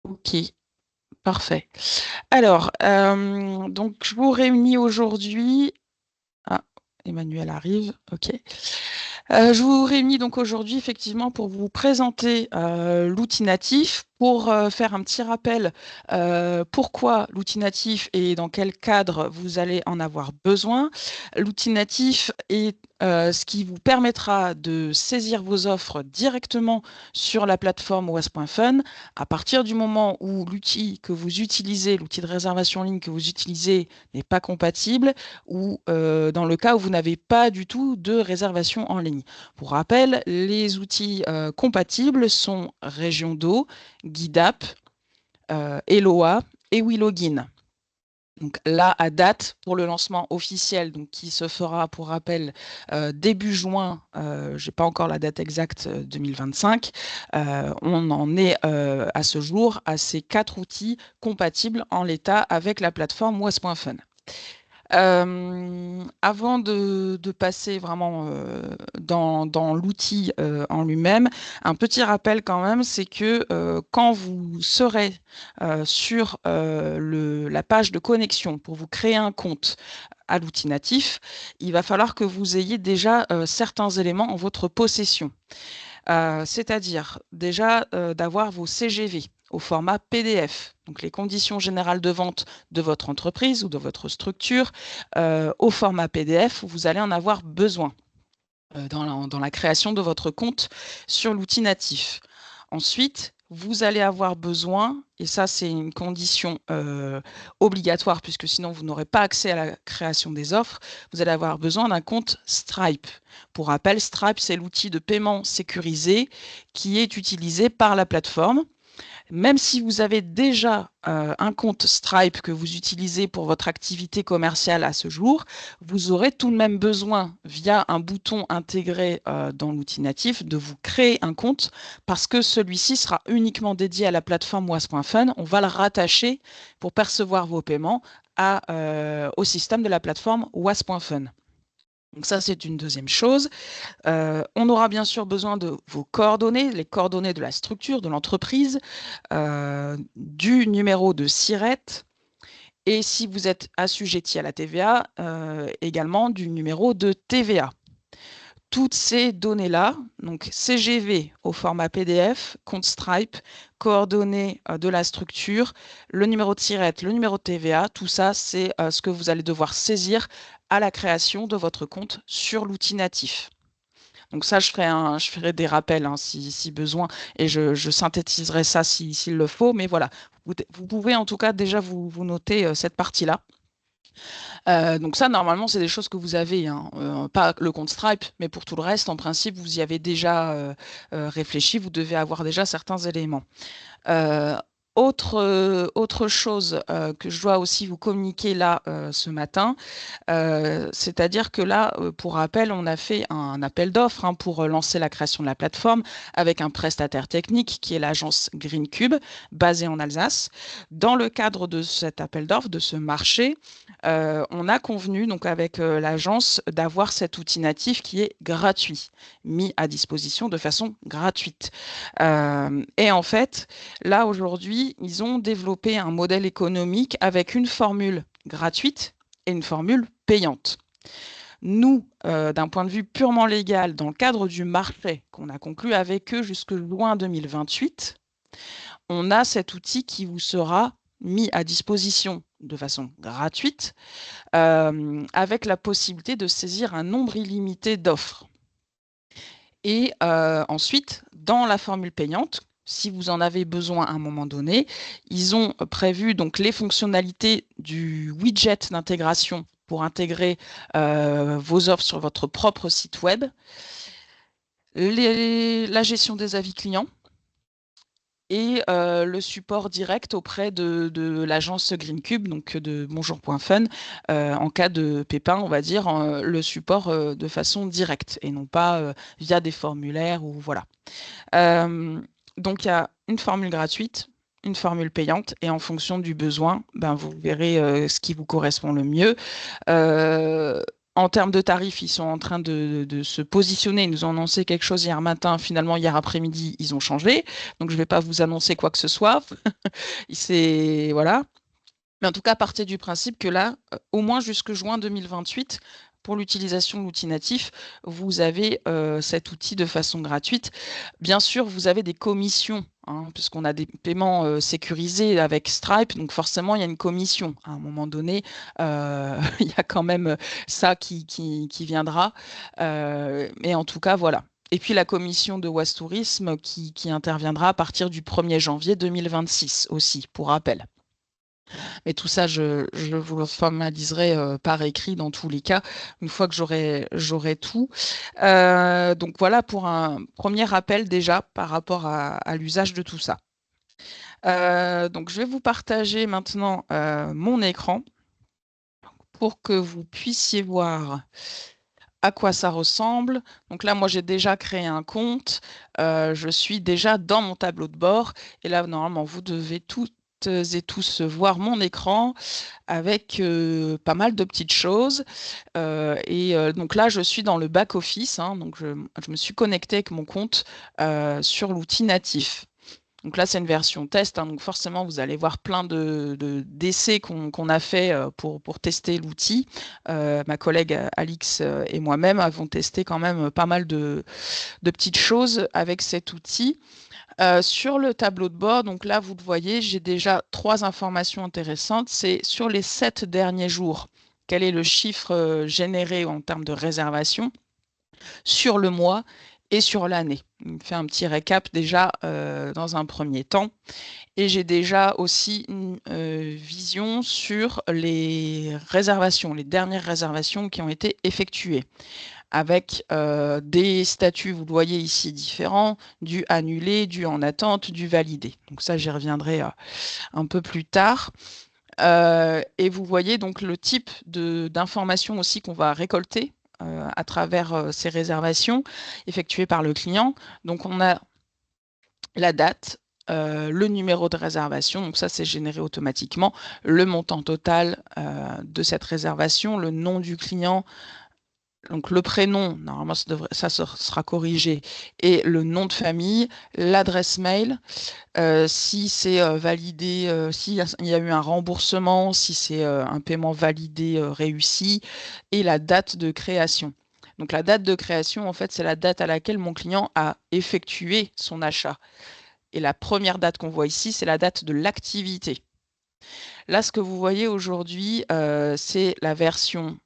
Ok, parfait. Alors, donc je vous réunis aujourd'hui. Ah, Emmanuel arrive. Ok. Je vous réunis donc aujourd'hui effectivement pour vous présenter l'outil natif, pour faire un petit rappel pourquoi l'outil natif et dans quel cadre vous allez en avoir besoin. L'outil natif est ce qui vous permettra de saisir vos offres directement sur la plateforme was.fun à partir du moment où l'outil que vous utilisez, l'outil de réservation en ligne que vous utilisez n'est pas compatible ou dans le cas où vous n'avez pas du tout de réservation en ligne. Pour rappel, les outils compatibles sont Région d'eau, Guidap, Eloa et Willogin. Donc là, à date, pour le lancement officiel, donc qui se fera, pour rappel, début juin, je n'ai pas encore la date exacte, 2025, on en est à ce jour à ces 4 outils compatibles en l'état avec la plateforme was.fun. Avant de passer vraiment dans l'outil en lui-même, un petit rappel quand même, c'est que quand vous serez sur la page de connexion pour vous créer un compte à l'outil natif, il va falloir que vous ayez déjà certains éléments en votre possession. C'est-à-dire déjà d'avoir vos CGV au format PDF, donc les conditions générales de vente de votre entreprise ou de votre structure, au format PDF, vous allez en avoir besoin dans la création de votre compte sur l'outil natif. Ensuite, vous allez avoir besoin, et ça c'est une condition obligatoire puisque sinon vous n'aurez pas accès à la création des offres, vous allez avoir besoin d'un compte Stripe. Pour rappel, Stripe, c'est l'outil de paiement sécurisé qui est utilisé par la plateforme. Même si vous avez déjà un compte Stripe que vous utilisez pour votre activité commerciale à ce jour, vous aurez tout de même besoin, via un bouton intégré dans l'outil natif, de vous créer un compte parce que celui-ci sera uniquement dédié à la plateforme was.fun. On va le rattacher pour percevoir vos paiements au système de la plateforme was.fun. Donc ça, c'est une deuxième chose. On aura bien sûr besoin de vos coordonnées, les coordonnées de la structure, de l'entreprise, du numéro de SIRET et si vous êtes assujetti à la TVA, également du numéro de TVA. Toutes ces données-là, donc CGV au format PDF, compte Stripe, coordonnées de la structure, le numéro de SIRET, le numéro de TVA, tout ça, c'est ce que vous allez devoir saisir à la création de votre compte sur l'outil natif. Donc ça, je ferai des rappels hein, si besoin et je synthétiserai ça s'il le faut. Mais voilà, vous pouvez en tout cas déjà vous noter cette partie-là. Donc ça, normalement, c'est des choses que vous avez, hein, pas le compte Stripe, mais pour tout le reste, en principe, vous y avez déjà réfléchi, vous devez avoir déjà certains éléments. Euh, autre chose que je dois aussi vous communiquer là ce matin, c'est-à-dire que là, pour rappel, on a fait un appel d'offres hein, pour lancer la création de la plateforme avec un prestataire technique qui est l'agence Green Cube, basée en Alsace. Dans le cadre de cet appel d'offres, de ce marché, on a convenu donc avec l'agence d'avoir cet outil natif qui est gratuit, mis à disposition de façon gratuite. Et en fait, là aujourd'hui, ils ont développé un modèle économique avec une formule gratuite et une formule payante. Nous, d'un point de vue purement légal, dans le cadre du marché qu'on a conclu avec eux jusque juin 2028, on a cet outil qui vous sera mis à disposition de façon gratuite, avec la possibilité de saisir un nombre illimité d'offres. Et ensuite, dans la formule payante, si vous en avez besoin à un moment donné, ils ont prévu donc les fonctionnalités du widget d'intégration pour intégrer vos offres sur votre propre site web, la gestion des avis clients et le support direct auprès de l'agence Green Cube, donc de Bonjour.fun, en cas de pépin, on va dire, le support de façon directe et non pas via des formulaires ou voilà. Euh, donc, il y a une formule gratuite, une formule payante, et en fonction du besoin, ben, vous verrez ce qui vous correspond le mieux. Euh, En termes de tarifs, ils sont en train de se positionner. Ils nous ont annoncé quelque chose hier matin. Finalement, hier après-midi, ils ont changé. Donc, je ne vais pas vous annoncer quoi que ce soit. C'est voilà. Mais en tout cas, partez du principe que là, au moins jusque juin 2028, pour l'utilisation de l'outil natif, vous avez cet outil de façon gratuite. Bien sûr, vous avez des commissions, hein, puisqu'on a des paiements sécurisés avec Stripe, donc forcément, il y a une commission. À un moment donné, il y a quand même ça qui viendra. Mais en tout cas, voilà. Et puis la commission de Ouest Tourisme qui interviendra à partir du 1er janvier 2026 aussi, pour rappel. Mais tout ça, je vous le formaliserai par écrit dans tous les cas, une fois que j'aurai tout. Donc voilà pour un premier rappel déjà par rapport à l'usage de tout ça. Donc je vais vous partager maintenant mon écran pour que vous puissiez voir à quoi ça ressemble. Donc là, moi, j'ai déjà créé un compte. Je suis déjà dans mon tableau de bord. Et là, normalement, vous devez toutes et tous voir mon écran avec pas mal de petites choses. Donc là, je suis dans le back-office. Hein, donc, je me suis connectée avec mon compte sur l'outil natif. Donc là, c'est une version test, hein, donc forcément, vous allez voir plein d'essais qu'on a fait pour tester l'outil. Ma collègue Alix et moi-même avons testé quand même pas mal de petites choses avec cet outil. Sur le tableau de bord, donc là, vous le voyez, j'ai déjà 3 informations intéressantes. C'est sur les 7 derniers jours, quel est le chiffre généré en termes de réservation, sur le mois et sur l'année. Il me fait un petit récap déjà dans un premier temps. Et j'ai déjà aussi une vision sur les réservations, les dernières réservations qui ont été effectuées, avec des statuts, vous le voyez ici, différents, du annulé, du en attente, du validé. Donc ça, j'y reviendrai un peu plus tard. Et vous voyez donc le type d'informations aussi qu'on va récolter à travers ces réservations effectuées par le client. Donc on a la date, le numéro de réservation, donc ça c'est généré automatiquement, le montant total de cette réservation, le nom du client, donc le prénom, normalement ça sera corrigé, et le nom de famille, l'adresse mail, si c'est validé, s'il y a eu un remboursement, si c'est un paiement validé réussi, et la date de création. Donc la date de création, en fait, c'est la date à laquelle mon client a effectué son achat. Et la première date qu'on voit ici, c'est la date de l'activité. Là, ce que vous voyez aujourd'hui, c'est la version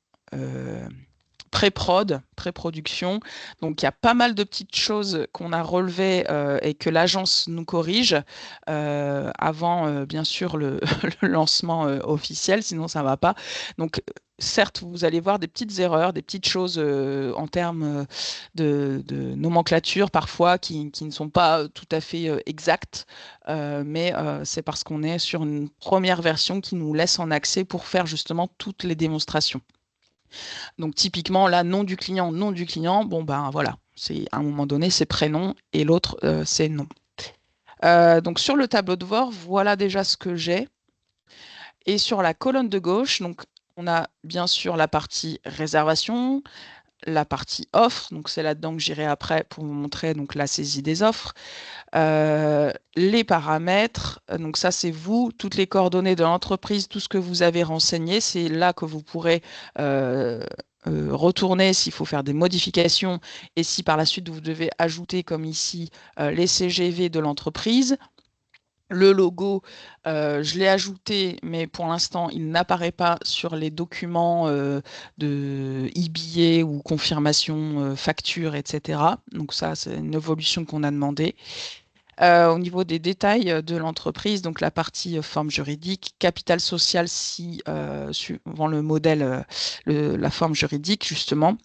pré-prod, pré-production. Donc, il y a pas mal de petites choses qu'on a relevées et que l'agence nous corrige avant, bien sûr, le lancement officiel, sinon ça ne va pas. Donc, certes, vous allez voir des petites erreurs, des petites choses en termes de nomenclature parfois qui ne sont pas tout à fait exactes, mais c'est parce qu'on est sur une première version qui nous laisse en accès pour faire justement toutes les démonstrations. Donc typiquement, là, nom du client, bon ben voilà, c'est à un moment donné, c'est prénom et l'autre, c'est nom. Donc sur le tableau de bord, voilà déjà ce que j'ai. Et sur la colonne de gauche, donc on a bien sûr la partie réservation, la partie offre, donc c'est là-dedans que j'irai après pour vous montrer donc la saisie des offres. Les paramètres, donc ça c'est vous, toutes les coordonnées de l'entreprise, tout ce que vous avez renseigné, c'est là que vous pourrez retourner s'il faut faire des modifications et si par la suite vous devez ajouter comme ici les CGV de l'entreprise. Le logo, je l'ai ajouté, mais pour l'instant, il n'apparaît pas sur les documents de e-billets ou confirmation facture, etc. Donc ça, c'est une évolution qu'on a demandé. Au niveau des détails de l'entreprise, donc la partie forme juridique, capital social si suivant le modèle, la forme juridique justement.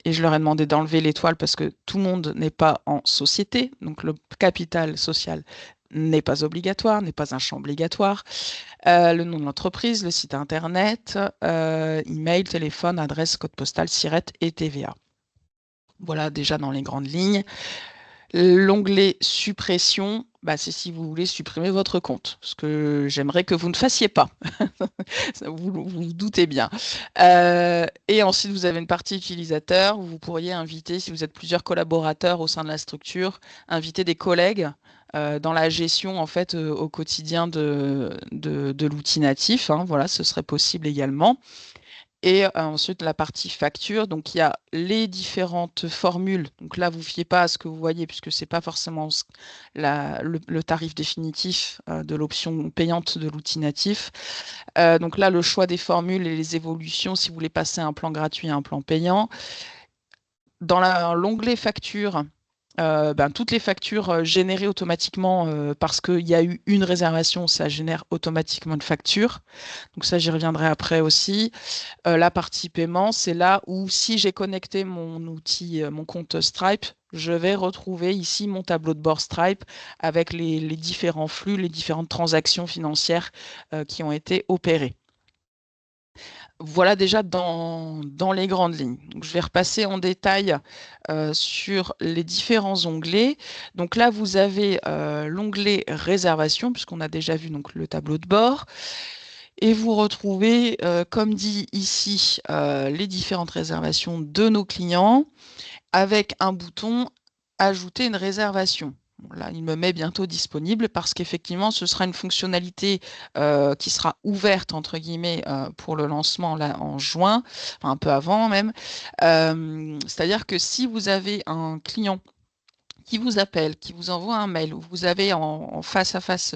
Et je leur ai demandé d'enlever l'étoile parce que tout le monde n'est pas en société. Donc le capital social n'est pas obligatoire, n'est pas un champ obligatoire. Le nom de l'entreprise, le site internet, email, téléphone, adresse, code postal, SIRET et TVA. Voilà déjà dans les grandes lignes. L'onglet suppression, bah, c'est si vous voulez supprimer votre compte, ce que j'aimerais que vous ne fassiez pas. Vous vous doutez bien. Et ensuite, vous avez une partie utilisateur où vous pourriez inviter, si vous êtes plusieurs collaborateurs au sein de la structure, inviter des collègues dans la gestion en fait au quotidien de l'outil natif, hein. Voilà, ce serait possible également. Et ensuite, la partie facture. Donc, il y a les différentes formules. Donc là, vous ne fiez pas à ce que vous voyez, puisque ce n'est pas forcément le tarif définitif de l'option payante de l'outil natif. Donc là, le choix des formules et les évolutions, si vous voulez passer un plan gratuit à un plan payant. Dans l'onglet facture, toutes les factures générées automatiquement parce qu'il y a eu une réservation, ça génère automatiquement une facture. Donc ça, j'y reviendrai après aussi. La partie paiement, c'est là où si j'ai connecté mon outil, mon compte Stripe, je vais retrouver ici mon tableau de bord Stripe avec les différents flux, les différentes transactions financières qui ont été opérées. Voilà déjà dans les grandes lignes. Donc, je vais repasser en détail sur les différents onglets. Donc là, vous avez l'onglet réservation, puisqu'on a déjà vu donc, le tableau de bord. Et vous retrouvez, comme dit ici, les différentes réservations de nos clients avec un bouton Ajouter une réservation. Bon, là, il me met bientôt disponible parce qu'effectivement, ce sera une fonctionnalité qui sera ouverte, entre guillemets, pour le lancement là, en juin, enfin, un peu avant même. C'est-à-dire que si vous avez un client qui vous appelle, qui vous envoie un mail, ou vous avez en face à face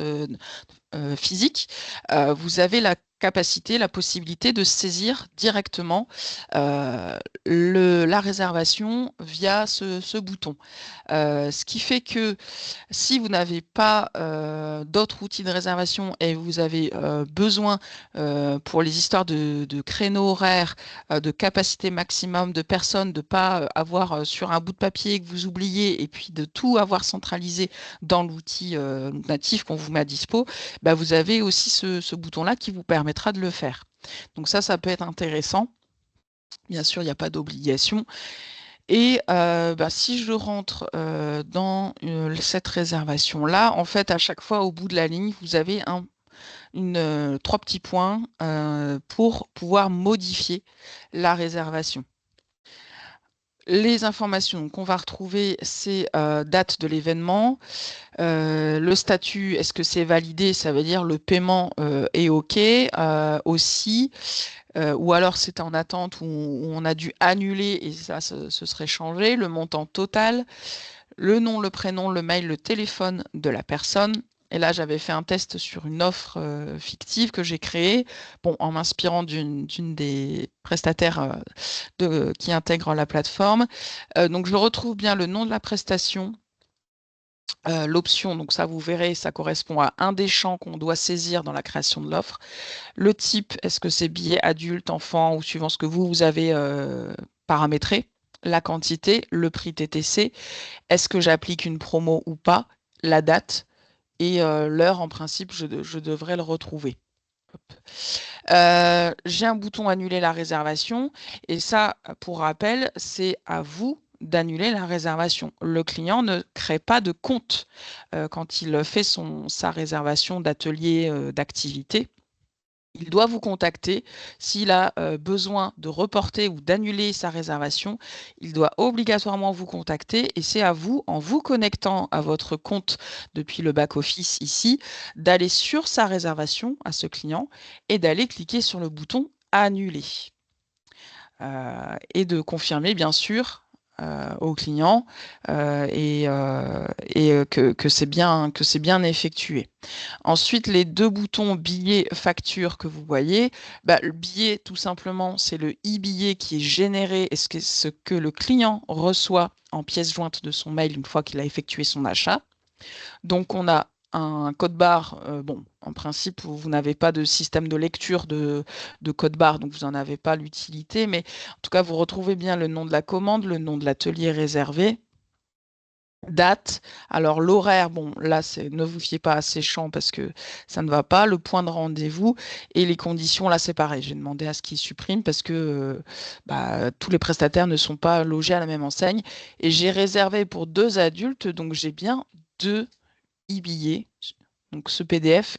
physique, vous avez la capacité, la possibilité de saisir directement la réservation via ce bouton. Ce qui fait que si vous n'avez pas d'autres outils de réservation et vous avez besoin pour les histoires de créneaux horaires, de capacité maximum de personnes, de ne pas avoir sur un bout de papier que vous oubliez et puis de tout avoir centralisé dans l'outil natif qu'on vous met à dispo, bah, vous avez aussi ce bouton-là qui vous permettra de le faire. Donc ça peut être intéressant. Bien sûr, il n'y a pas d'obligation. Et si je rentre dans cette réservation-là, en fait, à chaque fois, au bout de la ligne, vous avez trois petits points pour pouvoir modifier la réservation. Les informations qu'on va retrouver, c'est date de l'événement, le statut, est-ce que c'est validé? Ça veut dire le paiement est OK aussi. Ou alors c'est en attente où on a dû annuler et ça, ce serait changé. Le montant total, le nom, le prénom, le mail, le téléphone de la personne. Et là, j'avais fait un test sur une offre fictive que j'ai créée, bon, en m'inspirant d'une des prestataires qui intègrent la plateforme. Donc, je retrouve bien le nom de la prestation, l'option, donc ça vous verrez, ça correspond à un des champs qu'on doit saisir dans la création de l'offre. Le type, est-ce que c'est billet adulte, enfant ou suivant ce que vous avez paramétré. La quantité, le prix TTC, est-ce que j'applique une promo ou pas, la date et l'heure en principe, je devrais le retrouver. J'ai un bouton annuler la réservation et ça, pour rappel, c'est à vous d'annuler la réservation. Le client ne crée pas de compte quand il fait sa réservation d'atelier, d'activité. Il doit vous contacter s'il a besoin de reporter ou d'annuler sa réservation. Il doit obligatoirement vous contacter et c'est à vous, en vous connectant à votre compte depuis le back-office ici, d'aller sur sa réservation à ce client et d'aller cliquer sur le bouton Annuler. Et de confirmer, bien sûr, au client que c'est bien effectué. Ensuite, les deux boutons billet, facture que vous voyez, le billet, tout simplement, c'est le e-billet qui est généré et ce que le client reçoit en pièce jointe de son mail une fois qu'il a effectué son achat. Donc, on a un code barre. Bon, en principe, vous n'avez pas de système de lecture de code barre, donc vous n'en avez pas l'utilité. Mais en tout cas, vous retrouvez bien le nom de la commande, le nom de l'atelier réservé. Date, alors l'horaire, bon là ne vous fiez pas à ces champs parce que ça ne va pas, le point de rendez-vous et les conditions, là c'est pareil, j'ai demandé à ce qu'ils suppriment parce que tous les prestataires ne sont pas logés à la même enseigne et j'ai réservé pour 2 adultes, donc j'ai bien 2 e-billet. Donc ce PDF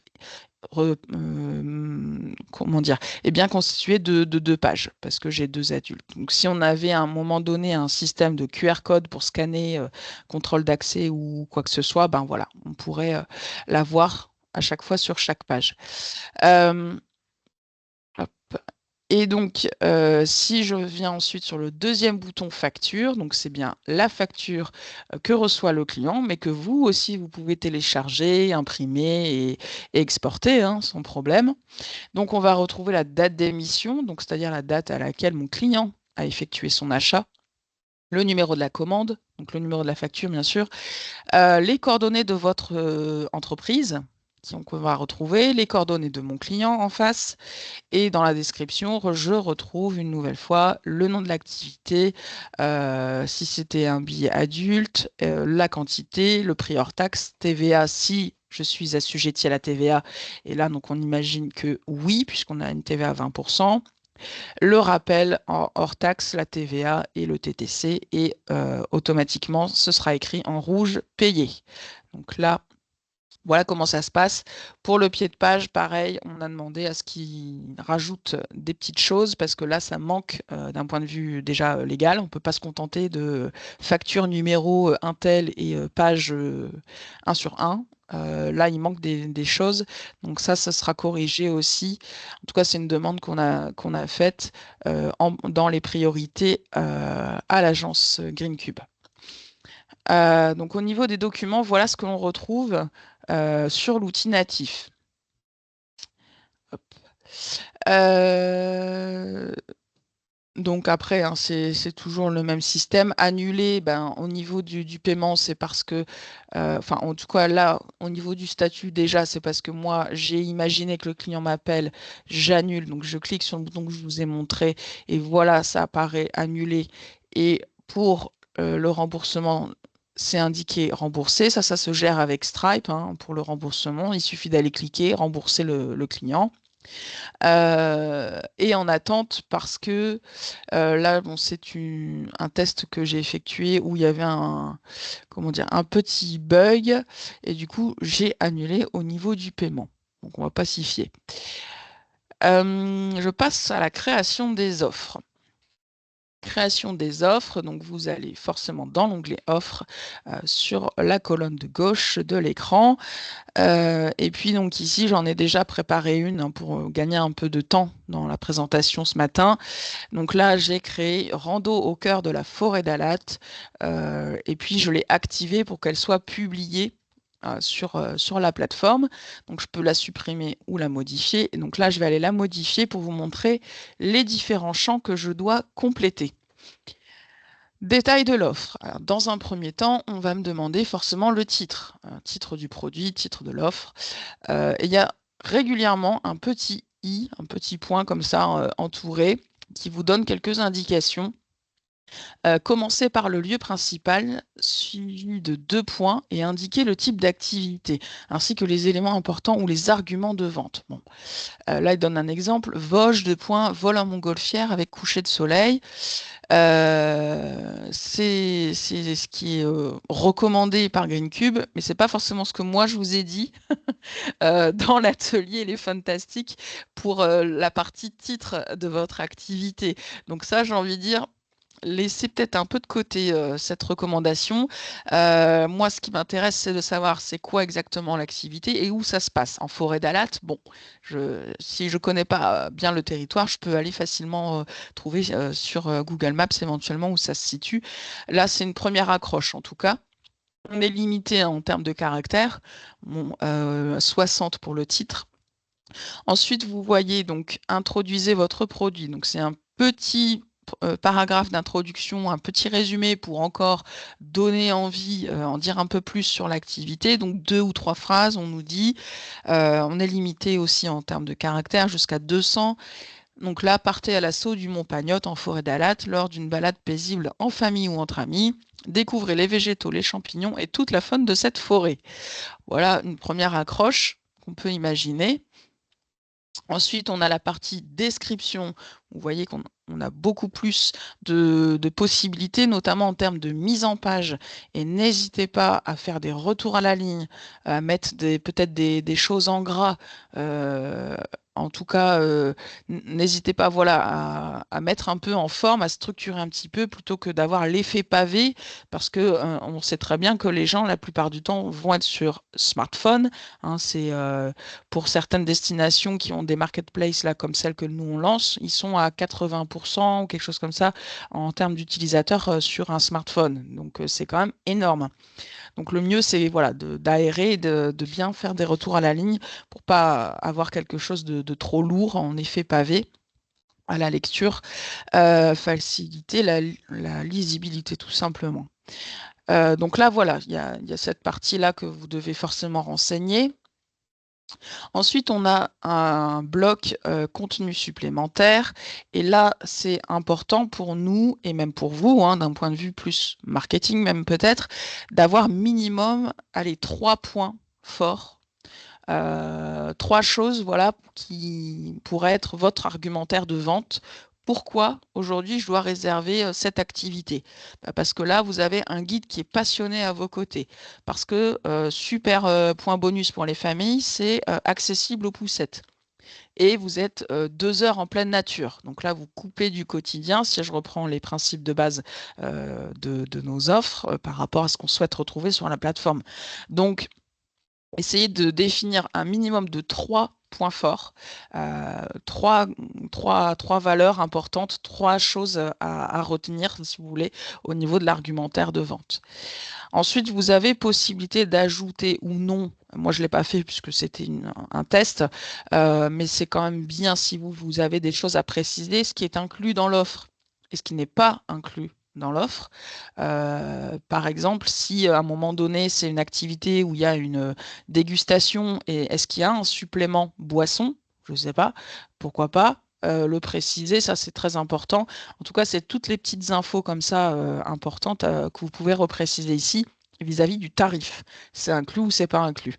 comment dire, est bien constitué de 2 pages, parce que j'ai 2 adultes. Donc si on avait à un moment donné un système de QR code pour scanner, contrôle d'accès ou quoi que ce soit, ben voilà, on pourrait, l'avoir à chaque fois sur chaque page. Hop. Et donc, si je viens ensuite sur le deuxième bouton facture, donc c'est bien la facture que reçoit le client, mais que vous aussi, vous pouvez télécharger, imprimer et exporter, hein, sans problème. Donc, on va retrouver la date d'émission, donc c'est-à-dire la date à laquelle mon client a effectué son achat, le numéro de la commande, donc le numéro de la facture, bien sûr, les coordonnées de votre entreprise, qu'on va retrouver, les coordonnées de mon client en face, et dans la description, je retrouve une nouvelle fois le nom de l'activité, si c'était un billet adulte, la quantité, le prix hors taxe, TVA si je suis assujetti à la TVA. Et là, donc, on imagine que oui, puisqu'on a une TVA à 20%. Le rappel hors taxe, la TVA et le TTC. Et automatiquement, ce sera écrit en rouge payé. Donc là, voilà comment ça se passe. Pour le pied de page, pareil, on a demandé à ce qu'il rajoute des petites choses parce que là, ça manque d'un point de vue déjà légal. On ne peut pas se contenter de facture numéro un tel et page 1 sur 1. Là, il manque des choses. Donc ça sera corrigé aussi. En tout cas, c'est une demande qu'on a faite dans les priorités à l'agence GreenCube. Donc au niveau des documents, voilà ce que l'on retrouve sur l'outil natif. Hop. Donc après, hein, c'est toujours le même système. Annuler, ben, au niveau du paiement, c'est parce que, enfin en tout cas là, au niveau du statut déjà, c'est parce que moi, j'ai imaginé que le client m'appelle, j'annule, donc je clique sur le bouton que je vous ai montré, et voilà, ça apparaît annulé. Et pour le remboursement, c'est indiqué remboursé. Ça se gère avec Stripe, hein, pour le remboursement. Il suffit d'aller cliquer, rembourser le client. Et en attente parce que là, bon, c'est un test que j'ai effectué où il y avait comment dire, un petit bug et du coup, j'ai annulé au niveau du paiement. Donc, on va pas s'y fier. Je passe à la création des offres. Création des offres, donc vous allez forcément dans l'onglet offres sur la colonne de gauche de l'écran. Et puis donc ici, j'en ai déjà préparé une, hein, pour gagner un peu de temps dans la présentation ce matin. Donc là, j'ai créé Rando au cœur de la forêt d'Alat, et puis je l'ai activée pour qu'elle soit publiée sur la plateforme. Donc je peux la supprimer ou la modifier. Et donc là, je vais aller la modifier pour vous montrer les différents champs que je dois compléter. Détail de l'offre. Dans un premier temps, on va me demander forcément le titre. Titre du produit, titre de l'offre. Et il y a régulièrement un petit i, un petit point comme ça entouré, qui vous donne quelques indications. Commencez par le lieu principal, suivi de 2 points, et indiquez le type d'activité, ainsi que les éléments importants ou les arguments de vente. Bon. Là, il donne un exemple. Vosges, 2 points, vol en montgolfière avec coucher de soleil. C'est ce qui est recommandé par GreenCube, mais c'est pas forcément ce que moi je vous ai dit dans l'atelier Les Fantastiques pour la partie titre de votre activité. Donc ça, j'ai envie de dire, laissez peut-être un peu de côté cette recommandation. Moi, ce qui m'intéresse, c'est de savoir c'est quoi exactement l'activité et où ça se passe. En forêt d'Alat, bon, si je ne connais pas bien le territoire, je peux aller facilement trouver sur Google Maps éventuellement où ça se situe. Là, c'est une première accroche en tout cas. On est limité en termes de caractères, bon, 60 pour le titre. Ensuite, vous voyez donc introduisez votre produit. Donc c'est un petit paragraphe d'introduction, un petit résumé pour encore donner envie, en dire un peu plus sur l'activité. Donc 2 ou 3 phrases, on nous dit. On est limité aussi en termes de caractères jusqu'à 200. Donc là, partez à l'assaut du Mont Pagnotte en forêt d'Alat lors d'une balade paisible en famille ou entre amis. Découvrez les végétaux, les champignons et toute la faune de cette forêt. Voilà une première accroche qu'on peut imaginer. Ensuite, on a la partie description Vous voyez qu'on a beaucoup plus de possibilités, notamment en termes de mise en page. Et n'hésitez pas à faire des retours à la ligne, à mettre peut-être des choses en gras. En tout cas, n'hésitez pas, voilà, à mettre un peu en forme, à structurer un petit peu, plutôt que d'avoir l'effet pavé, parce que on sait très bien que les gens, la plupart du temps, vont être sur smartphone. Hein, c'est pour certaines destinations qui ont des marketplaces là, comme celle que nous on lance, ils sont à 80% ou quelque chose comme ça en termes d'utilisateurs sur un smartphone. Donc c'est quand même énorme. Donc le mieux, c'est voilà, d'aérer, de bien faire des retours à la ligne pour pas avoir quelque chose de trop lourd en effet pavé à la lecture, faciliter la lisibilité tout simplement. Donc là, voilà, il y a cette partie-là que vous devez forcément renseigner. Ensuite, on a un bloc contenu supplémentaire. Et là, c'est important pour nous et même pour vous, hein, d'un point de vue plus marketing même peut-être, d'avoir minimum, allez, 3 points forts. 3 choses, voilà, qui pourraient être votre argumentaire de vente. Pourquoi aujourd'hui je dois réserver cette activité? Parce que là, vous avez un guide qui est passionné à vos côtés. Parce que super point bonus pour les familles, c'est accessible aux poussettes. Et vous êtes 2 heures en pleine nature. Donc là, vous coupez du quotidien, si je reprends les principes de base de nos offres par rapport à ce qu'on souhaite retrouver sur la plateforme. Donc, essayez de définir un minimum de 3 points forts, trois valeurs importantes, 3 choses à retenir, si vous voulez, au niveau de l'argumentaire de vente. Ensuite, vous avez possibilité d'ajouter ou non, moi je ne l'ai pas fait puisque c'était un test, mais c'est quand même bien si vous avez des choses à préciser, ce qui est inclus dans l'offre et ce qui n'est pas inclus dans l'offre. Par exemple, si à un moment donné, c'est une activité où il y a une dégustation et est-ce qu'il y a un supplément boisson? Je ne sais pas, pourquoi pas? Le préciser, ça c'est très important. En tout cas, c'est toutes les petites infos comme ça importantes que vous pouvez repréciser ici vis-à-vis du tarif. C'est inclus ou c'est pas inclus.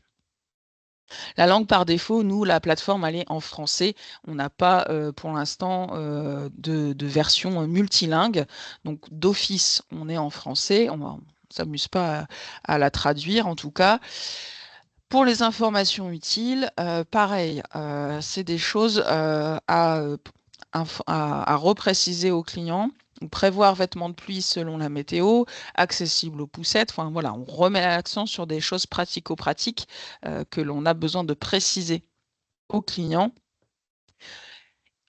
La langue par défaut, nous, la plateforme, elle est en français. On n'a pas pour l'instant de version multilingue. Donc d'office, on est en français. On ne s'amuse pas à la traduire en tout cas. Pour les informations utiles, pareil, c'est des choses à repréciser aux clients. Prévoir vêtements de pluie selon la météo, accessible aux poussettes. Enfin voilà, on remet l'accent sur des choses pratico-pratiques que l'on a besoin de préciser aux clients.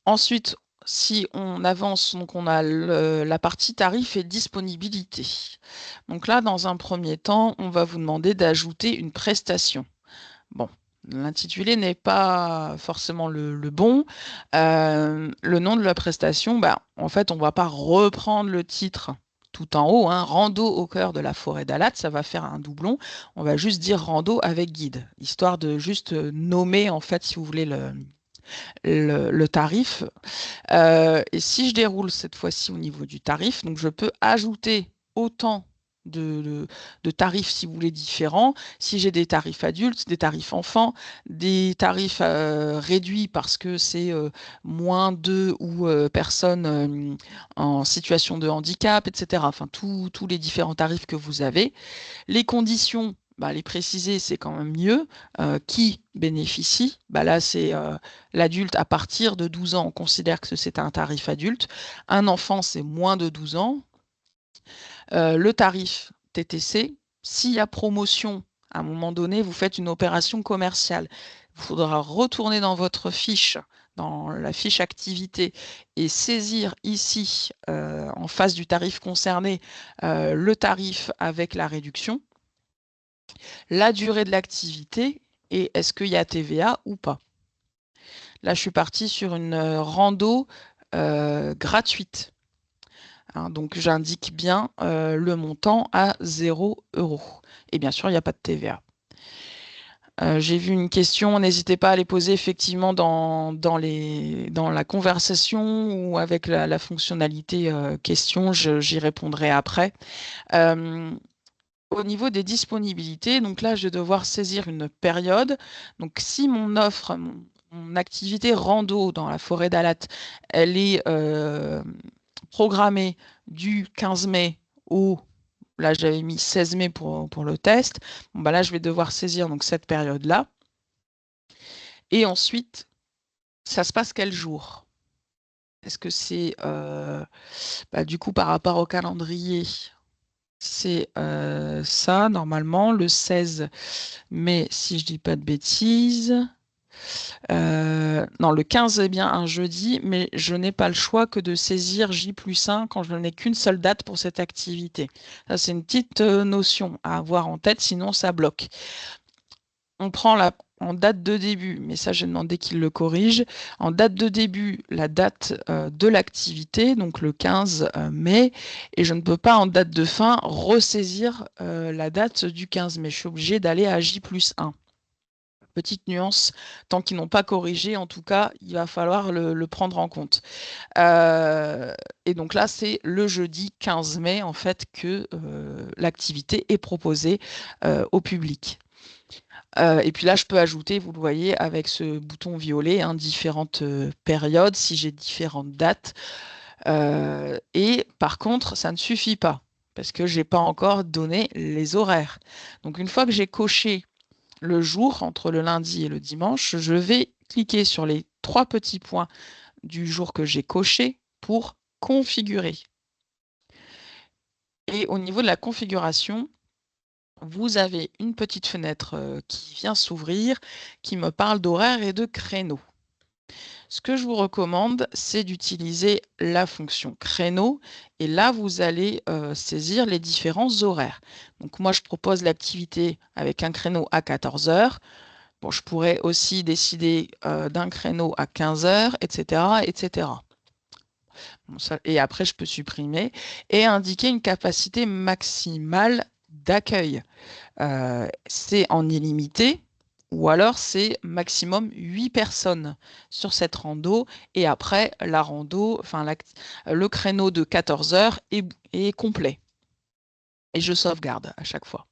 Ensuite, si on avance, donc on a la partie tarif et disponibilité. Donc là, dans un premier temps, on va vous demander d'ajouter une prestation. Bon, l'intitulé n'est pas forcément le bon. Le nom de la prestation, bah, en fait, on ne va pas reprendre le titre tout en haut, hein, rando au cœur de la forêt d'Alat, ça va faire un doublon. On va juste dire rando avec guide, histoire de juste nommer, en fait, si vous voulez, le tarif. Et si je déroule cette fois-ci au niveau du tarif, donc je peux ajouter autant de tarifs, si vous voulez, différents. Si j'ai des tarifs adultes, des tarifs enfants, des tarifs réduits parce que c'est moins 2 ou personnes en situation de handicap, etc. Enfin, tous les différents tarifs que vous avez. Les conditions, bah, les préciser, c'est quand même mieux. Qui bénéficie? Bah, là, c'est l'adulte à partir de 12 ans, on considère que c'est un tarif adulte. Un enfant, c'est moins de 12 ans. Le tarif TTC, s'il y a promotion, à un moment donné, vous faites une opération commerciale. Il faudra retourner dans votre fiche, dans la fiche activité, et saisir ici, en face du tarif concerné, le tarif avec la réduction, la durée de l'activité et est-ce qu'il y a TVA ou pas. Là, je suis partie sur une rando gratuite. Hein, donc, j'indique bien le montant à 0 €. Et bien sûr, il n'y a pas de TVA. J'ai vu une question, n'hésitez pas à les poser effectivement dans la conversation ou avec la fonctionnalité question, j'y répondrai après. Au niveau des disponibilités, donc là, je vais devoir saisir une période. Donc, si mon offre, mon activité rando dans la forêt d'Alat, elle est programmée du 15 mai au, là j'avais mis 16 mai pour le test, bon, bah là je vais devoir saisir donc cette période-là. Et ensuite, ça se passe quel jour? Est-ce que c'est, bah, du coup, par rapport au calendrier, c'est ça, normalement, le 16 mai, si je dis pas de bêtises. Non, le 15 est bien un jeudi, mais je n'ai pas le choix que de saisir J+1 quand je n'ai qu'une seule date pour cette activité. Ça, c'est une petite notion à avoir en tête, sinon ça bloque. On prend en date de début, mais ça j'ai demandé qu'il le corrige, en date de début, la date de l'activité, donc le 15 mai, et je ne peux pas en date de fin ressaisir la date du 15 mai. Je suis obligée d'aller à J+1. Petite nuance, tant qu'ils n'ont pas corrigé, en tout cas, il va falloir le prendre en compte. Et donc là, c'est le jeudi 15 mai, en fait, que l'activité est proposée au public. Et puis là, je peux ajouter, vous le voyez, avec ce bouton violet, hein, différentes périodes, si j'ai différentes dates. Et par contre, ça ne suffit pas, parce que je n'ai pas encore donné les horaires. Donc une fois que j'ai coché le jour, entre le lundi et le dimanche, je vais cliquer sur les 3 petits points du jour que j'ai coché pour configurer. Et au niveau de la configuration, vous avez une petite fenêtre qui vient s'ouvrir, qui me parle d'horaire et de créneau. Ce que je vous recommande, c'est d'utiliser la fonction créneau. Et là, vous allez saisir les différents horaires. Donc moi, je propose l'activité avec un créneau à 14 heures. Bon, je pourrais aussi décider d'un créneau à 15 heures, etc., etc. Bon, et après, je peux supprimer et indiquer une capacité maximale d'accueil. C'est en illimité ou alors c'est maximum 8 personnes sur cette rando et après la rando, enfin le créneau de 14 heures est complet. Et je sauvegarde à chaque fois.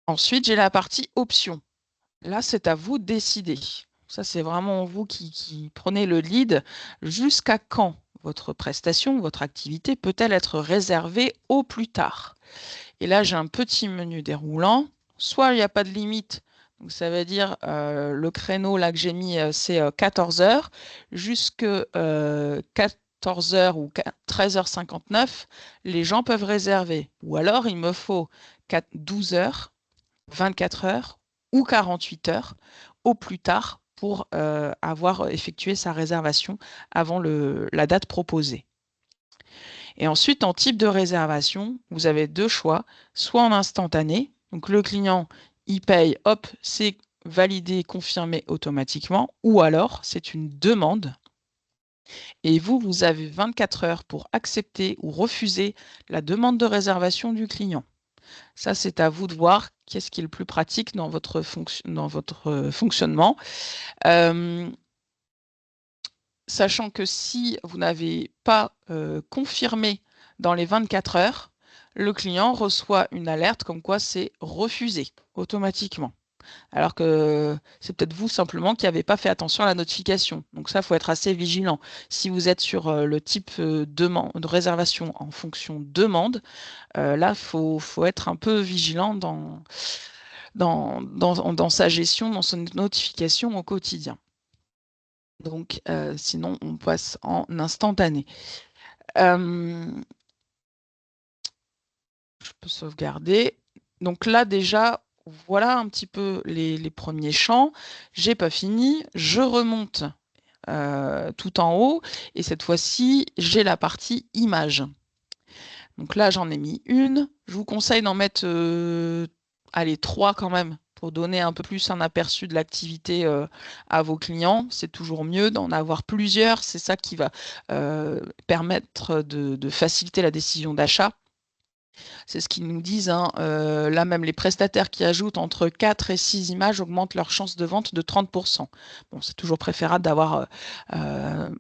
Ensuite, j'ai la partie options. Là, c'est à vous de décider. Ça, c'est vraiment vous qui prenez le lead. Jusqu'à quand votre prestation, votre activité peut-elle être réservée au plus tard? Et là, j'ai un petit menu déroulant. Soit il n'y a pas de limite, donc ça veut dire le créneau là que j'ai mis, c'est 14 heures, jusque 14 heures ou 13h59, les gens peuvent réserver. Ou alors, il me faut 12 heures, 24 heures ou 48 heures au plus tard pour avoir effectué sa réservation avant la date proposée. Et ensuite, en type de réservation, vous avez 2 choix, soit en instantané, donc le client, il paye, hop, c'est validé, confirmé automatiquement, ou alors c'est une demande. Et vous avez 24 heures pour accepter ou refuser la demande de réservation du client. Ça, c'est à vous de voir qu'est-ce qui est le plus pratique dans votre fonctionnement. Sachant que si vous n'avez pas confirmé dans les 24 heures, le client reçoit une alerte comme quoi c'est refusé automatiquement. Alors que c'est peut-être vous simplement qui n'avez pas fait attention à la notification. Donc ça, il faut être assez vigilant. Si vous êtes sur le type de réservation en fonction demande, là, il faut être un peu vigilant dans sa gestion, dans son notification au quotidien. Donc, sinon, on passe en instantané. Je peux sauvegarder. Donc là, déjà, voilà un petit peu les premiers champs. J'ai pas fini. Je remonte tout en haut. Et cette fois-ci, j'ai la partie image. Donc là, j'en ai mis une. Je vous conseille d'en mettre allez, 3 quand même, pour donner un peu plus un aperçu de l'activité à vos clients. C'est toujours mieux d'en avoir plusieurs. C'est ça qui va permettre de faciliter la décision d'achat. C'est ce qu'ils nous disent, hein. Là, même les prestataires qui ajoutent entre 4 et 6 images augmentent leurs chances de vente de 30%. Bon, c'est toujours préférable d'avoir,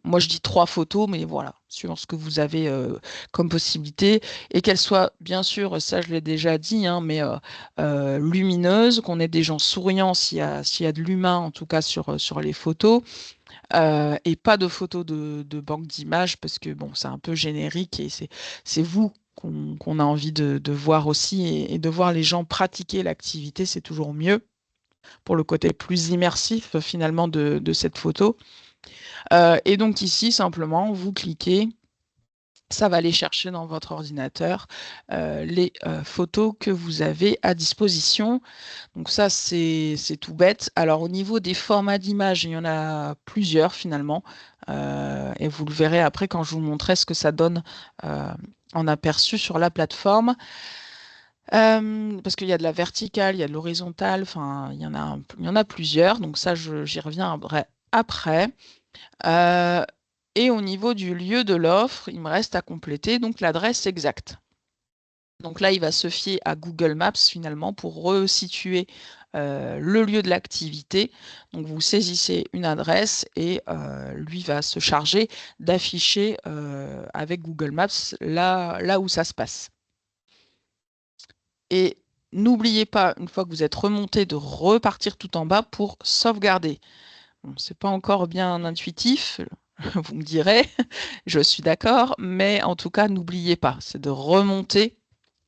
moi je dis 3 photos, mais voilà, suivant ce que vous avez comme possibilité, et qu'elles soient, bien sûr, ça je l'ai déjà dit, hein, mais lumineuses, qu'on ait des gens souriants s'il y a de l'humain, en tout cas sur les photos, et pas de photos de banque d'images, parce que bon, c'est un peu générique et c'est vous qu'on a envie de voir aussi, et de voir les gens pratiquer l'activité, c'est toujours mieux pour le côté plus immersif finalement de cette photo. Et donc ici, simplement, vous cliquez, ça va aller chercher dans votre ordinateur les photos que vous avez à disposition. Donc ça, c'est tout bête. Alors au niveau des formats d'images, il y en a plusieurs finalement. Et vous le verrez après quand je vous montrerai ce que ça donne en aperçu sur la plateforme. Parce qu'il y a de la verticale, il y a de l'horizontale, enfin, il y en a plusieurs. Donc ça, j'y reviens après. Euh, et au niveau du lieu de l'offre, il me reste à compléter donc l'adresse exacte. Donc là, il va se fier à Google Maps finalement pour resituer le lieu de l'activité. Donc vous saisissez une adresse et lui va se charger d'afficher avec Google Maps là où ça se passe. Et n'oubliez pas, une fois que vous êtes remonté, de repartir tout en bas pour sauvegarder. Bon, c'est pas encore bien intuitif, vous me direz, je suis d'accord, mais en tout cas, n'oubliez pas, c'est de remonter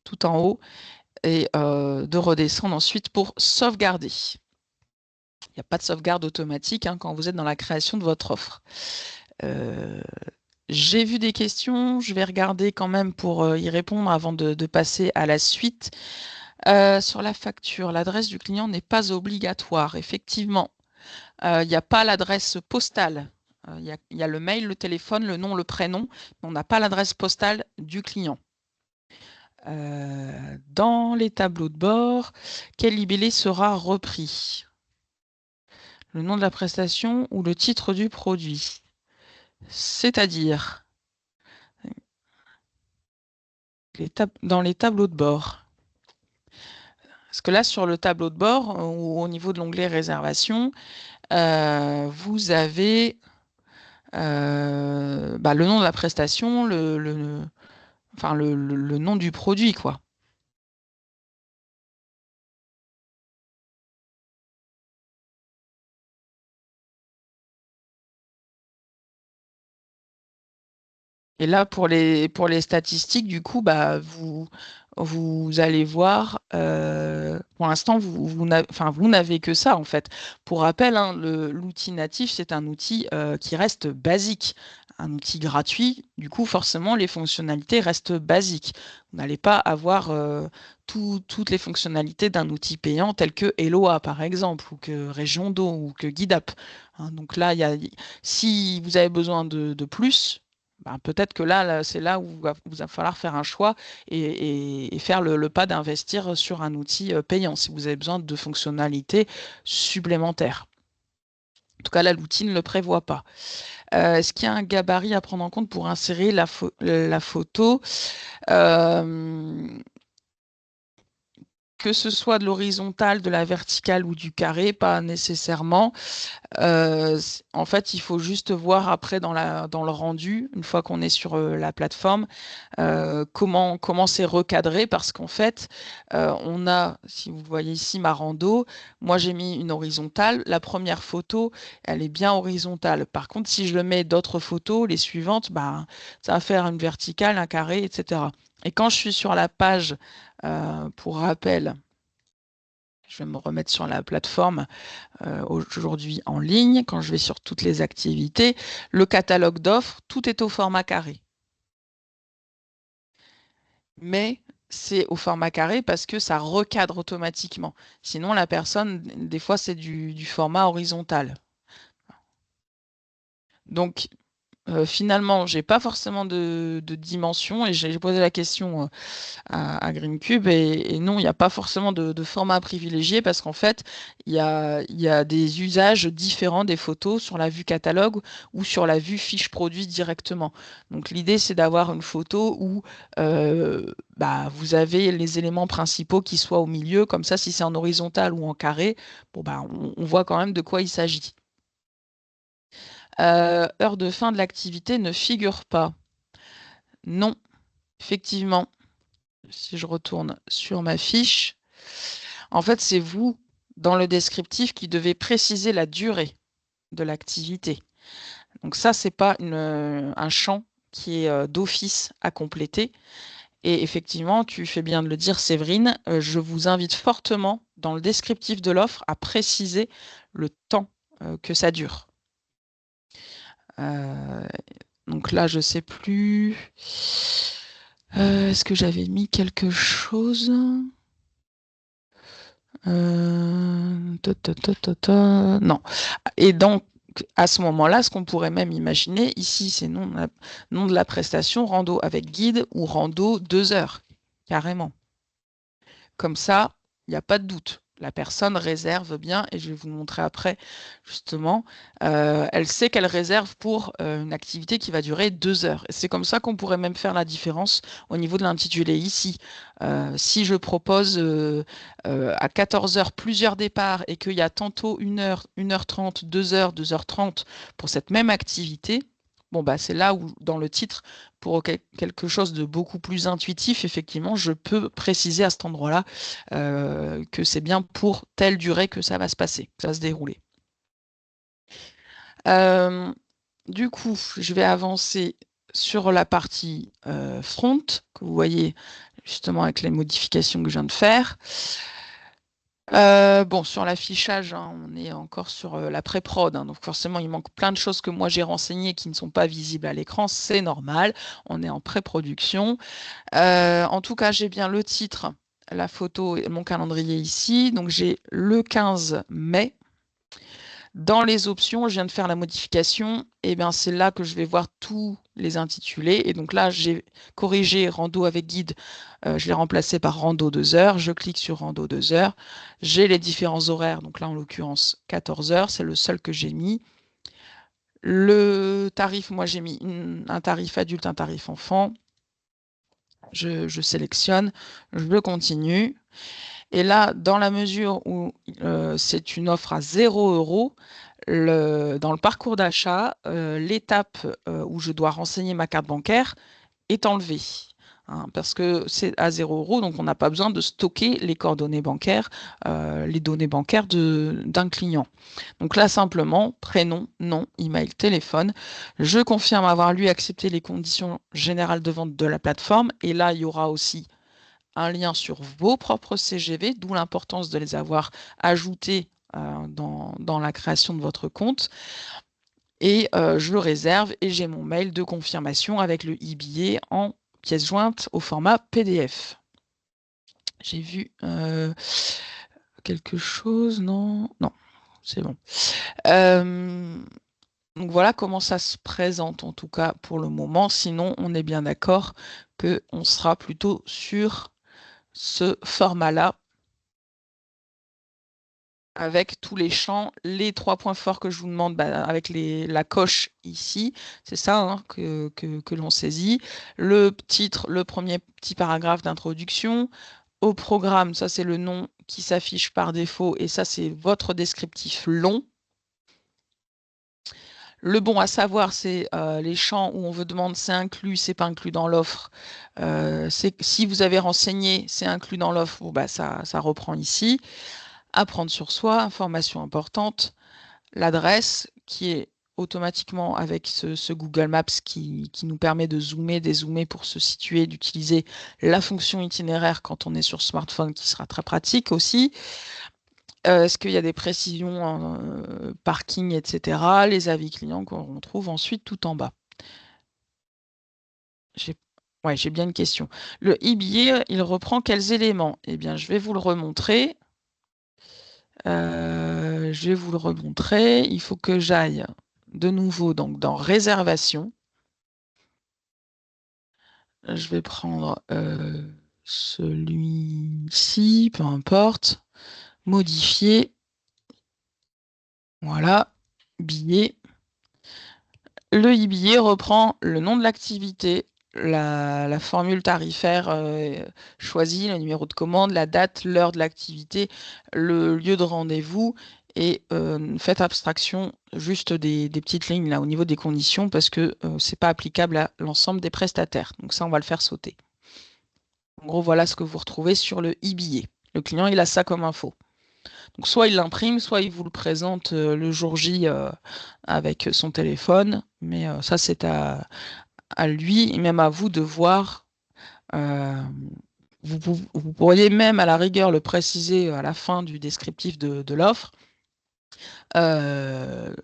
tout en haut et de redescendre ensuite pour sauvegarder. Il n'y a pas de sauvegarde automatique hein, quand vous êtes dans la création de votre offre. J'ai vu des questions, je vais regarder quand même pour y répondre avant de passer à la suite. Sur la facture, l'adresse du client n'est pas obligatoire. Effectivement, il n'y a pas l'adresse postale. Il y a le mail, le téléphone, le nom, le prénom, mais on n'a pas l'adresse postale du client. Dans les tableaux de bord, quel libellé sera repris? Le nom de la prestation ou le titre du produit? C'est-à-dire dans les tableaux de bord. Parce que là, sur le tableau de bord, ou au niveau de l'onglet réservation, vous avez le nom de la prestation, enfin, le nom du produit, quoi. Et là, pour les statistiques, du coup, vous allez voir, pour l'instant, vous n'avez que ça, en fait. Pour rappel, hein, l'outil natif, c'est un outil qui reste basique, un outil gratuit. Du coup, forcément, les fonctionnalités restent basiques. Vous n'allez pas avoir toutes les fonctionnalités d'un outil payant tel que Eloa, par exemple, ou que Région d'eau, ou que Guidap. Hein, donc là, si vous avez besoin de plus, peut-être que là, c'est là où vous va falloir faire un choix et faire le pas d'investir sur un outil payant si vous avez besoin de fonctionnalités supplémentaires. En tout cas, là, l'outil ne le prévoit pas. Est-ce qu'il y a un gabarit à prendre en compte pour insérer la photo? Que ce soit de l'horizontale, de la verticale ou du carré, pas nécessairement. En fait, il faut juste voir après dans le rendu, une fois qu'on est sur la plateforme, comment c'est recadré, parce qu'en fait, on a, si vous voyez ici ma rando, moi j'ai mis une horizontale. La première photo, elle est bien horizontale. Par contre, si je le mets d'autres photos, les suivantes, ça va faire une verticale, un carré, etc. Et quand je suis sur la page, pour rappel, je vais me remettre sur la plateforme aujourd'hui en ligne. Quand je vais sur toutes les activités, le catalogue d'offres, tout est au format carré. Mais c'est au format carré parce que ça recadre automatiquement. Sinon, la personne, des fois, c'est du format horizontal. Donc, finalement, j'ai pas forcément de dimension et j'ai posé la question à Greencube et non, il n'y a pas forcément de format privilégié parce qu'en fait, il y a des usages différents des photos sur la vue catalogue ou sur la vue fiche produit directement. Donc l'idée, c'est d'avoir une photo où bah, vous avez les éléments principaux qui soient au milieu, comme ça, si c'est en horizontal ou en carré, bon, bah, on voit quand même de quoi il s'agit. Heure de fin de l'activité ne figure pas. Non, effectivement, si je retourne sur ma fiche, en fait, c'est vous, dans le descriptif, qui devez préciser la durée de l'activité. Donc ça, c'est pas un champ qui est d'office à compléter. Et effectivement, tu fais bien de le dire, Séverine, je vous invite fortement, dans le descriptif de l'offre, à préciser le temps que ça dure. Donc là, je sais plus. Est-ce que j'avais mis quelque chose? Non. Et donc, à ce moment-là, ce qu'on pourrait même imaginer, ici, c'est nom de la prestation, rando avec guide ou rando 2 heures, carrément. Comme ça, il n'y a pas de doute. La personne réserve bien, et je vais vous le montrer après, justement. Elle sait qu'elle réserve pour une activité qui va durer 2 heures. C'est comme ça qu'on pourrait même faire la différence au niveau de l'intitulé ici. Si je propose à 14 heures plusieurs départs et qu'il y a tantôt 1 heure, 1h30, 2 heures, 2h30 pour cette même activité, bon, bah, c'est là où, dans le titre, pour quelque chose de beaucoup plus intuitif, effectivement, je peux préciser à cet endroit-là que c'est bien pour telle durée que ça va se passer, que ça va se dérouler. Du coup, je vais avancer sur la partie front, que vous voyez justement avec les modifications que je viens de faire. Bon, sur l'affichage, hein, on est encore sur la pré-prod, hein, donc forcément, il manque plein de choses que moi j'ai renseignées qui ne sont pas visibles à l'écran, c'est normal, on est en pré-production. En tout cas, j'ai bien le titre, la photo et mon calendrier ici, donc j'ai le 15 mai. Dans les options, je viens de faire la modification, et bien c'est là que je vais voir tous les intitulés. Et donc là, j'ai corrigé rando avec guide, je l'ai remplacé par rando 2 heures. Je clique sur rando 2 heures. J'ai les différents horaires, donc là en l'occurrence 14 heures, c'est le seul que j'ai mis. Le tarif, moi j'ai mis un tarif adulte, un tarif enfant. Je sélectionne, je continue. Et là, dans la mesure où c'est une offre à 0 €, dans le parcours d'achat, l'étape où je dois renseigner ma carte bancaire est enlevée. Hein, parce que c'est à 0 €, donc on n'a pas besoin de stocker les coordonnées bancaires, les données bancaires d'un client. Donc là, simplement, prénom, nom, email, téléphone. Je confirme avoir lu et accepté les conditions générales de vente de la plateforme. Et là, il y aura aussi un lien sur vos propres CGV, d'où l'importance de les avoir ajoutés dans la création de votre compte. Et je le réserve et j'ai mon mail de confirmation avec le e-billet en pièce jointe au format PDF. J'ai vu quelque chose, non? Non, c'est bon. Donc voilà comment ça se présente en tout cas pour le moment. Sinon, on est bien d'accord qu'on sera plutôt sur ce format-là avec tous les champs, les 3 points forts que je vous demande, bah, avec la coche ici, c'est ça hein, que l'on saisit. Le titre, le premier petit paragraphe d'introduction. Au programme, ça c'est le nom qui s'affiche par défaut et ça c'est votre descriptif long. Le bon à savoir, c'est les champs où on vous demande c'est inclus, c'est pas inclus dans l'offre. Si vous avez renseigné, c'est inclus dans l'offre, bon, bah, ça reprend ici. Apprendre sur soi, information importante, l'adresse qui est automatiquement avec ce Google Maps qui nous permet de zoomer, dézoomer pour se situer, d'utiliser la fonction itinéraire quand on est sur smartphone qui sera très pratique aussi. Est-ce qu'il y a des précisions parking, etc. Les avis clients qu'on retrouve ensuite tout en bas. Ouais, j'ai bien une question. Le e-billet, il reprend quels éléments? Eh bien, je vais vous le remontrer. Je vais vous le remontrer. Il faut que j'aille de nouveau donc, dans réservation. Je vais prendre celui-ci, peu importe. Modifier. Voilà. Billet. Le e-billet reprend le nom de l'activité, la formule tarifaire choisie, le numéro de commande, la date, l'heure de l'activité, le lieu de rendez-vous et faites abstraction juste des petites lignes là au niveau des conditions parce que c'est pas applicable à l'ensemble des prestataires. Donc ça, on va le faire sauter. En gros, voilà ce que vous retrouvez sur le e-billet. Le client, il a ça comme info. Donc soit il l'imprime, soit il vous le présente le jour J avec son téléphone. Mais ça, c'est à lui et même à vous de voir. Euh, vous pourriez même à la rigueur le préciser à la fin du descriptif de l'offre, euh,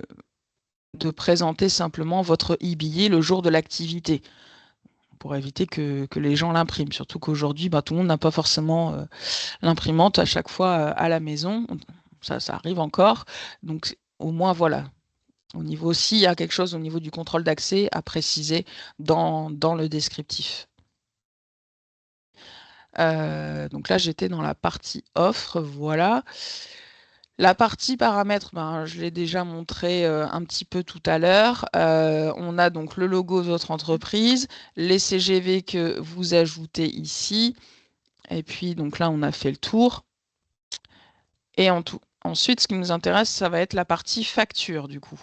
de présenter simplement votre e-billet le jour de l'activité pour éviter que les gens l'impriment. Surtout qu'aujourd'hui, bah, tout le monde n'a pas forcément l'imprimante à chaque fois à la maison. Ça arrive encore. Donc au moins, voilà. Au niveau, s'il y a quelque chose au niveau du contrôle d'accès à préciser dans le descriptif. Donc là, j'étais dans la partie offre, voilà. La partie paramètres, ben, je l'ai déjà montré un petit peu tout à l'heure. On a donc le logo de votre entreprise, les CGV que vous ajoutez ici. Et puis, donc là, on a fait le tour. Et ensuite, ce qui nous intéresse, ça va être la partie facture, du coup.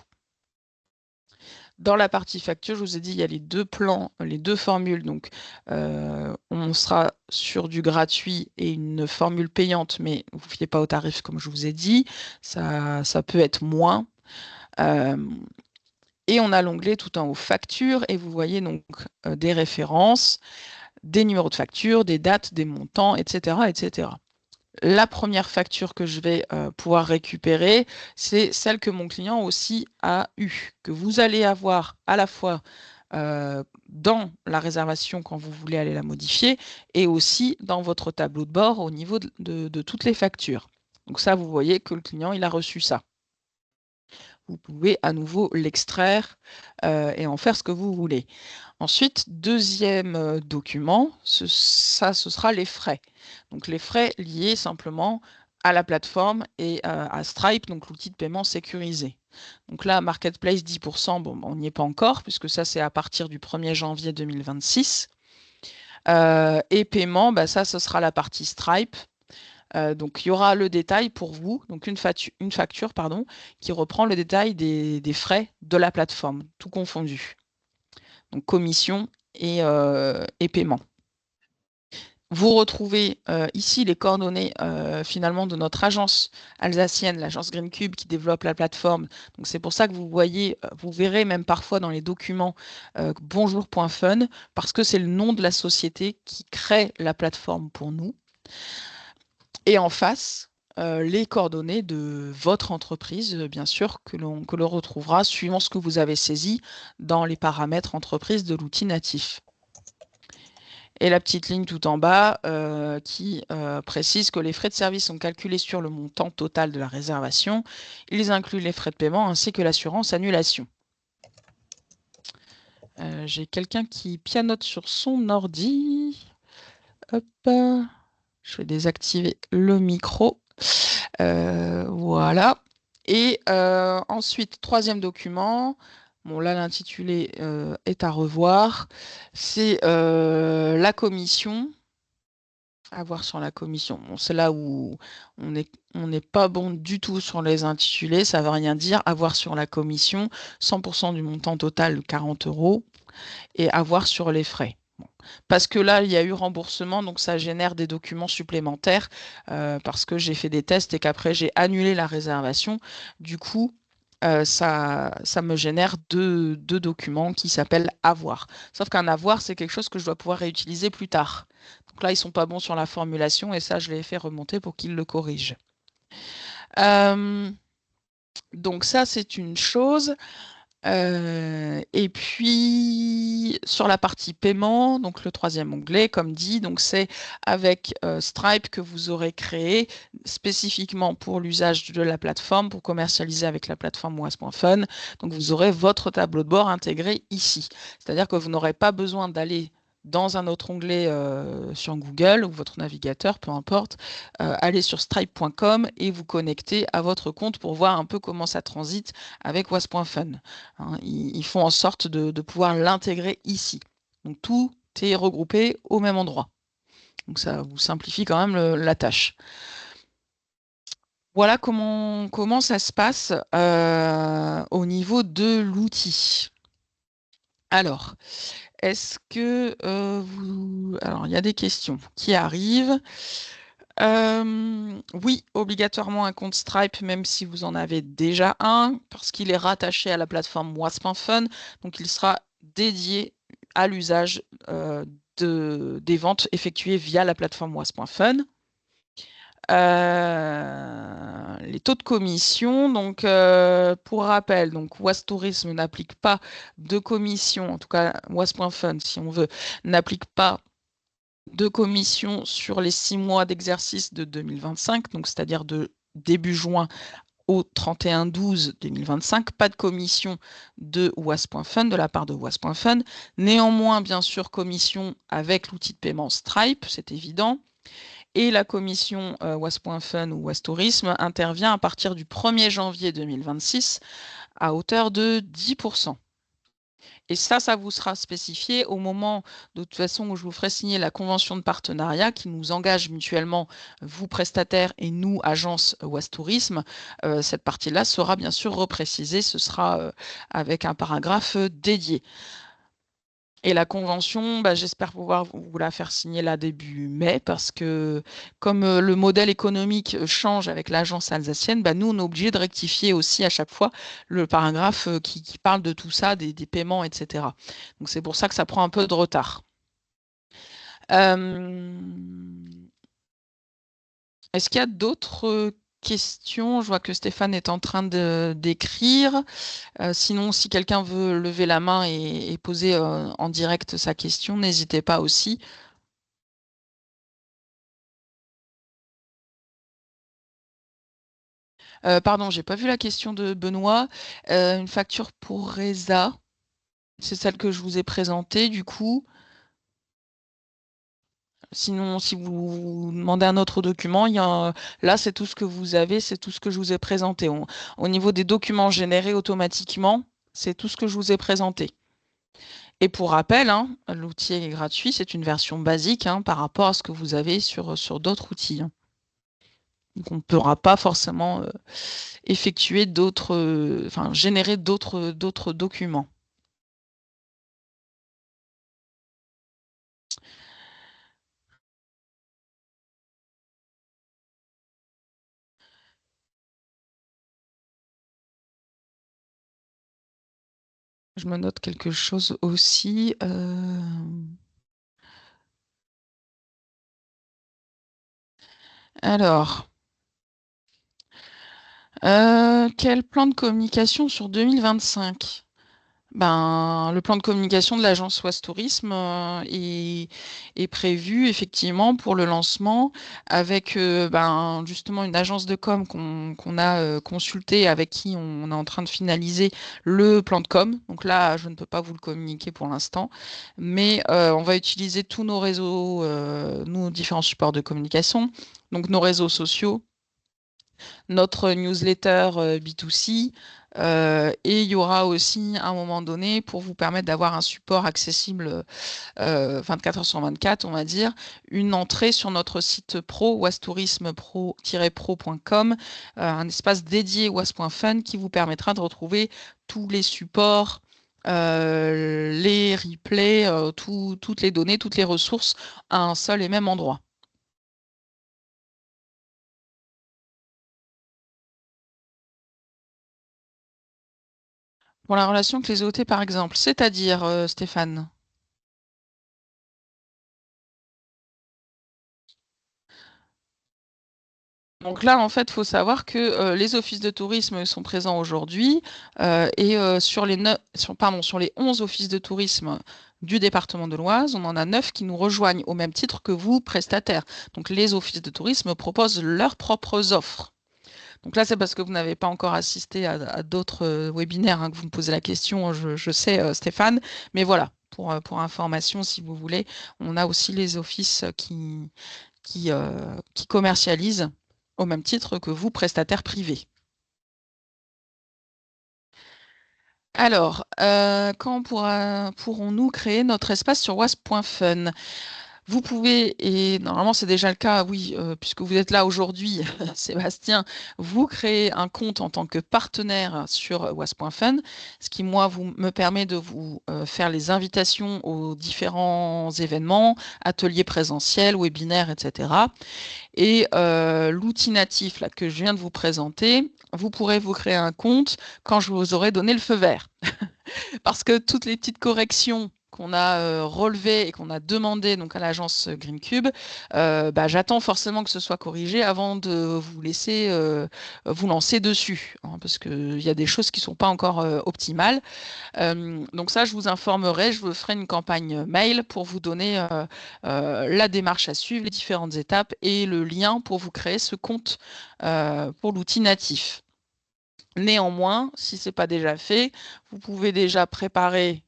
Dans la partie facture, je vous ai dit, il y a les deux plans, les deux formules. Donc, on sera sur du gratuit et une formule payante, mais vous ne fiez pas au tarif, comme je vous ai dit. Ça peut être moins. Et on a l'onglet tout en haut facture, et vous voyez donc des références, des numéros de facture, des dates, des montants, etc., etc. La première facture que je vais pouvoir récupérer, c'est celle que mon client aussi a eue, que vous allez avoir à la fois dans la réservation quand vous voulez aller la modifier et aussi dans votre tableau de bord au niveau de toutes les factures. Donc ça, vous voyez que le client, il a reçu ça. Vous pouvez à nouveau l'extraire et en faire ce que vous voulez. Ensuite, deuxième document, ce sera les frais. Donc les frais liés simplement à la plateforme et à Stripe, donc l'outil de paiement sécurisé. Donc là, Marketplace 10%, bon, on n'y est pas encore, puisque ça, c'est à partir du 1er janvier 2026. Et paiement, bah, ça, ce sera la partie Stripe. Donc il y aura le détail pour vous, donc une facture pardon, qui reprend le détail des frais de la plateforme, tout confondu. Donc commission et paiement. Vous retrouvez ici les coordonnées finalement de notre agence alsacienne, l'agence Green Cube qui développe la plateforme. Donc c'est pour ça que vous voyez, vous verrez même parfois dans les documents bonjour.fun parce que c'est le nom de la société qui crée la plateforme pour nous. Et en face, les coordonnées de votre entreprise, bien sûr, que l'on retrouvera suivant ce que vous avez saisi dans les paramètres entreprise de l'outil natif. Et la petite ligne tout en bas qui précise que les frais de service sont calculés sur le montant total de la réservation. Ils incluent les frais de paiement ainsi que l'assurance annulation. J'ai quelqu'un qui pianote sur son ordi. Hop, je vais désactiver le micro. Voilà. Et ensuite, troisième document. Bon, là, l'intitulé est à revoir. C'est la commission. À voir sur la commission. Bon, c'est là où on n'est pas bon du tout sur les intitulés. Ça ne veut rien dire. À voir sur la commission, 100% du montant total, 40 €. Et à voir sur les frais. Bon. Parce que là, il y a eu remboursement, donc ça génère des documents supplémentaires parce que j'ai fait des tests et qu'après j'ai annulé la réservation. Du coup, ça me génère deux documents qui s'appellent avoir. Sauf qu'un avoir, c'est quelque chose que je dois pouvoir réutiliser plus tard. Donc là, ils ne sont pas bons sur la formulation et ça, je l'ai fait remonter pour qu'ils le corrigent. Donc ça, c'est une chose. Et puis sur la partie paiement, donc le troisième onglet, comme dit, donc c'est avec Stripe que vous aurez créé spécifiquement pour l'usage de la plateforme, pour commercialiser avec la plateforme was.fun. Donc vous aurez votre tableau de bord intégré ici. C'est-à-dire que vous n'aurez pas besoin d'aller dans un autre onglet sur Google ou votre navigateur, peu importe, allez sur stripe.com et vous connectez à votre compte pour voir un peu comment ça transite avec was.fun. Hein, ils font en sorte de pouvoir l'intégrer ici. Donc tout est regroupé au même endroit. Donc ça vous simplifie quand même la tâche. Voilà comment ça se passe au niveau de l'outil. Alors, est-ce que vous... Alors, il y a des questions qui arrivent. Oui, obligatoirement un compte Stripe, même si vous en avez déjà un, parce qu'il est rattaché à la plateforme was.fun, donc il sera dédié à l'usage des ventes effectuées via la plateforme was.fun. Les taux de commission, donc pour rappel, donc Was Tourisme n'applique pas de commission, en tout cas Was.fun, si on veut, n'applique pas de commission sur les 6 mois d'exercice de 2025, donc c'est-à-dire de début juin au 31/12/2025, pas de commission de Was.fun, de la part de Was.fun. Néanmoins, bien sûr, commission avec l'outil de paiement Stripe, c'est évident. Et la commission was.fun ou was-tourisme intervient à partir du 1er janvier 2026 à hauteur de 10%. Et ça vous sera spécifié au moment, de toute façon, où je vous ferai signer la convention de partenariat qui nous engage mutuellement, vous prestataires et nous, agence was-tourisme. Cette partie-là sera bien sûr reprécisée, ce sera avec un paragraphe dédié. Et la convention, j'espère pouvoir vous la faire signer là début mai, parce que comme le modèle économique change avec l'agence alsacienne, nous, on est obligé de rectifier aussi à chaque fois le paragraphe qui parle de tout ça, des paiements, etc. Donc c'est pour ça que ça prend un peu de retard. Est-ce qu'il y a d'autres questions? Je vois que Stéphane est en train d'écrire. Sinon, si quelqu'un veut lever la main et poser en direct sa question, n'hésitez pas aussi. Pardon, j'ai pas vu la question de Benoît. Une facture pour Reza, c'est celle que je vous ai présentée du coup. Sinon, si vous demandez un autre document, là, c'est tout ce que vous avez, c'est tout ce que je vous ai présenté. Au niveau des documents générés automatiquement, c'est tout ce que je vous ai présenté. Et pour rappel, l'outil est gratuit, c'est une version basique par rapport à ce que vous avez sur d'autres outils. Donc, on ne pourra pas forcément effectuer d'autres, générer d'autres documents. Je me note quelque chose aussi. Alors, quel plan de communication sur 2025? Le plan de communication de l'agence Was Tourisme est prévu effectivement pour le lancement avec justement une agence de com qu'on a consultée, avec qui on est en train de finaliser le plan de com. Donc là, je ne peux pas vous le communiquer pour l'instant, mais on va utiliser tous nos réseaux, nos différents supports de communication, donc nos réseaux sociaux, notre newsletter B2C, et il y aura aussi à un moment donné, pour vous permettre d'avoir un support accessible 24 heures sur 24, on va dire, une entrée sur notre site pro, wastourisme-pro-pro.com, un espace dédié was.fun qui vous permettra de retrouver tous les supports, les replays, toutes les données, toutes les ressources à un seul et même endroit. Pour la relation avec les OT, par exemple, c'est-à-dire, Stéphane? Donc là, en fait, il faut savoir que les offices de tourisme sont présents aujourd'hui et sur les 11 offices de tourisme du département de l'Oise, on en a 9 qui nous rejoignent au même titre que vous, prestataires. Donc les offices de tourisme proposent leurs propres offres. Donc là, c'est parce que vous n'avez pas encore assisté à d'autres webinaires que vous me posez la question, je sais, Stéphane. Mais voilà, pour information, si vous voulez. On a aussi les offices qui commercialisent au même titre que vous, prestataires privés. Alors, quand pourrons-nous créer notre espace sur wasp.fun? Vous pouvez, et normalement c'est déjà le cas, oui, puisque vous êtes là aujourd'hui, Sébastien, vous créez un compte en tant que partenaire sur was.fun, ce qui, moi, me permet de vous faire les invitations aux différents événements, ateliers présentiels, webinaires, etc. Et l'outil natif là, que je viens de vous présenter, vous pourrez vous créer un compte quand je vous aurai donné le feu vert. Parce que toutes les petites corrections qu'on a relevées et qu'on a demandées donc, à l'agence Greencube, j'attends forcément que ce soit corrigé avant de vous laisser vous lancer dessus, hein, parce qu'il y a des choses qui ne sont pas encore optimales. Donc ça, je vous informerai, je vous ferai une campagne mail pour vous donner la démarche à suivre, les différentes étapes et le lien pour vous créer ce compte pour l'outil natif. Néanmoins, si ce n'est pas déjà fait, vous pouvez déjà préparer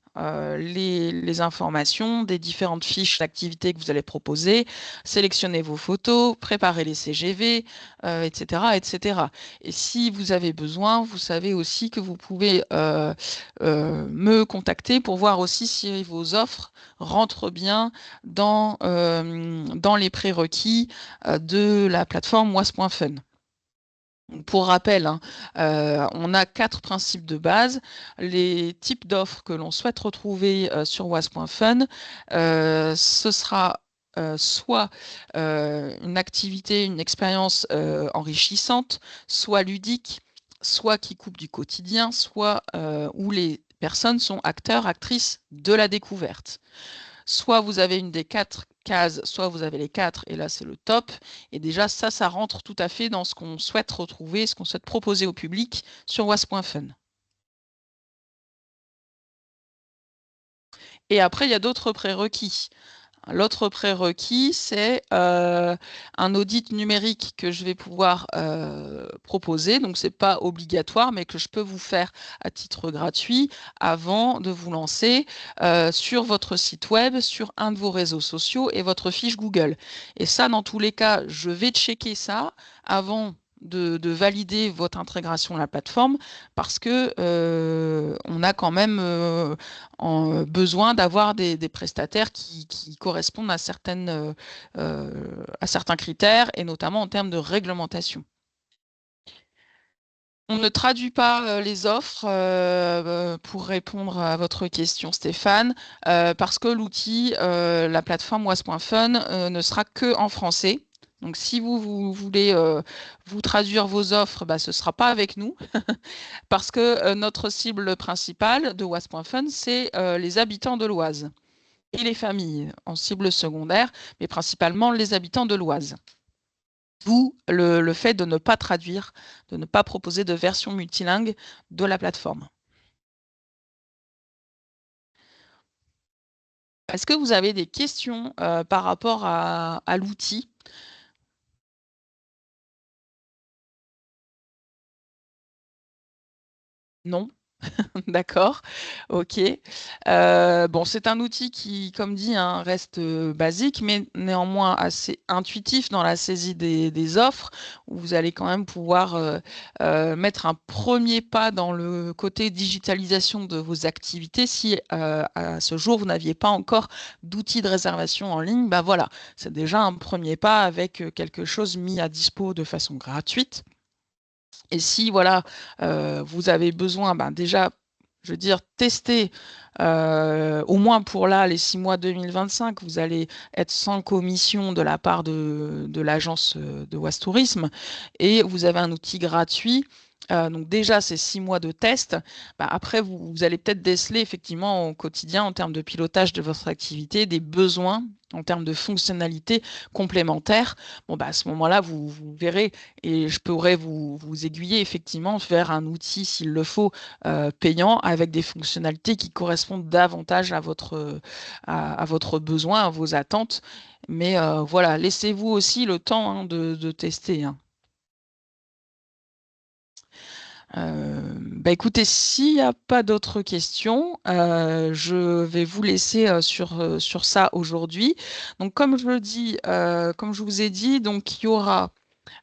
les informations des différentes fiches d'activité que vous allez proposer, sélectionner vos photos, préparer les CGV, etc., etc. Et si vous avez besoin, vous savez aussi que vous pouvez me contacter pour voir aussi si vos offres rentrent bien dans les prérequis de la plateforme was.fun. Pour rappel, hein, on a 4 principes de base. Les types d'offres que l'on souhaite retrouver sur was.fun, ce sera soit une activité, une expérience enrichissante, soit ludique, soit qui coupe du quotidien, soit où les personnes sont acteurs, actrices de la découverte. Soit vous avez une des 4 cases, soit vous avez les 4, et là c'est le top. Et déjà ça rentre tout à fait dans ce qu'on souhaite retrouver, ce qu'on souhaite proposer au public sur was.fun. Et après, il y a d'autres prérequis. L'autre prérequis, c'est un audit numérique que je vais pouvoir proposer. Donc, ce n'est pas obligatoire, mais que je peux vous faire à titre gratuit avant de vous lancer sur votre site web, sur un de vos réseaux sociaux et votre fiche Google. Et ça, dans tous les cas, je vais checker ça avant de valider votre intégration à la plateforme parce que on a quand même besoin d'avoir des prestataires qui correspondent à certains critères et notamment en termes de réglementation. On ne traduit pas les offres pour répondre à votre question, Stéphane, parce que l'outil, la plateforme was.fun ne sera que en français. Donc, si vous voulez vous traduire vos offres, ce ne sera pas avec nous, parce que notre cible principale de was.fun, c'est les habitants de l'Oise et les familles en cible secondaire, mais principalement les habitants de l'Oise. D'où le fait de ne pas traduire, de ne pas proposer de version multilingue de la plateforme. Est-ce que vous avez des questions par rapport à l'outil? Non? D'accord, ok. Bon, c'est un outil qui, comme dit, hein, reste basique, mais néanmoins assez intuitif dans la saisie des offres, où vous allez quand même pouvoir mettre un premier pas dans le côté digitalisation de vos activités. Si à ce jour, vous n'aviez pas encore d'outils de réservation en ligne, voilà, c'est déjà un premier pas avec quelque chose mis à dispo de façon gratuite. Et si voilà, vous avez besoin, déjà, je veux dire, tester, au moins pour là, les 6 mois 2025, vous allez être sans commission de la part de l'agence de Was Tourisme et vous avez un outil gratuit. Donc déjà, c'est 6 mois de test. Après, vous allez peut-être déceler effectivement au quotidien, en termes de pilotage de votre activité, des besoins en termes de fonctionnalités complémentaires. À ce moment-là, vous verrez et je pourrais vous aiguiller effectivement vers un outil, s'il le faut, payant avec des fonctionnalités qui correspondent davantage à votre besoin, à vos attentes. Mais voilà, laissez-vous aussi le temps de tester, hein. Écoutez, s'il n'y a pas d'autres questions, je vais vous laisser sur ça aujourd'hui. Donc, comme je le dis, comme je vous ai dit, donc il y aura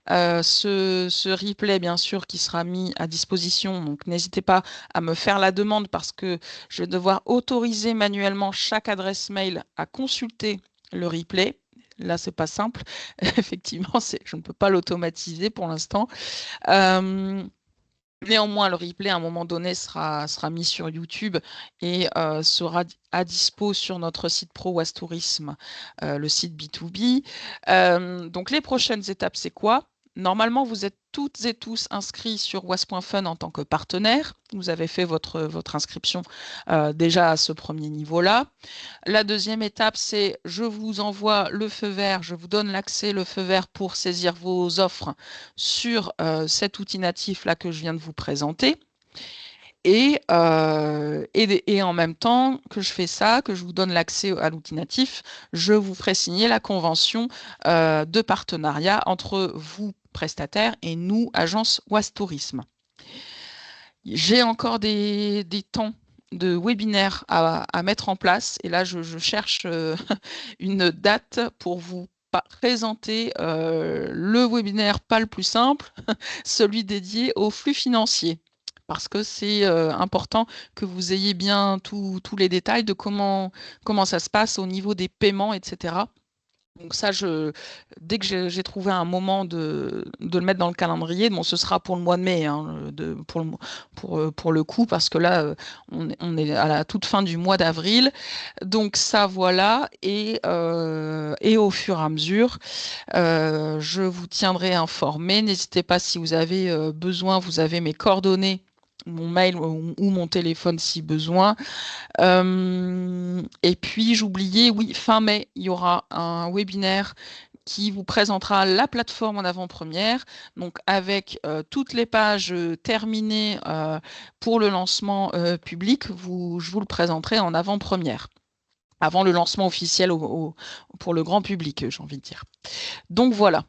ce replay, bien sûr, qui sera mis à disposition. Donc, n'hésitez pas à me faire la demande parce que je vais devoir autoriser manuellement chaque adresse mail à consulter le replay. Là, c'est pas simple. Effectivement, je ne peux pas l'automatiser pour l'instant. Néanmoins, le replay, à un moment donné, sera mis sur YouTube et sera à dispo sur notre site Pro Was Tourisme, le site B2B. Donc, les prochaines étapes, c'est quoi? Normalement, vous êtes toutes et tous inscrits sur was.fun en tant que partenaire. Vous avez fait votre inscription déjà à ce premier niveau-là. La deuxième étape, c'est je vous envoie le feu vert, je vous donne l'accès, le feu vert pour saisir vos offres sur cet outil natif-là que je viens de vous présenter. Et en même temps que je fais ça, que je vous donne l'accès à l'outil natif, je vous ferai signer la convention de partenariat entre vous, prestataires, et nous, agence Was Tourisme. J'ai encore des temps de webinaire à mettre en place. Et là, je cherche une date pour vous présenter le webinaire pas le plus simple, celui dédié au flux financier. Parce que c'est important que vous ayez bien tous les détails de comment ça se passe au niveau des paiements, etc. Donc ça, dès que j'ai trouvé un moment de le mettre dans le calendrier, bon, ce sera pour le mois de mai, hein, pour le coup, parce que là, on est à la toute fin du mois d'avril. Donc ça, voilà. Et au fur et à mesure, je vous tiendrai informé. N'hésitez pas si vous avez besoin, vous avez mes coordonnées, mon mail ou mon téléphone si besoin. Et puis, j'oubliais, oui, fin mai, il y aura un webinaire qui vous présentera la plateforme en avant-première, donc avec toutes les pages terminées pour le lancement public, je vous le présenterai en avant-première, avant le lancement officiel pour le grand public, j'ai envie de dire. Donc voilà,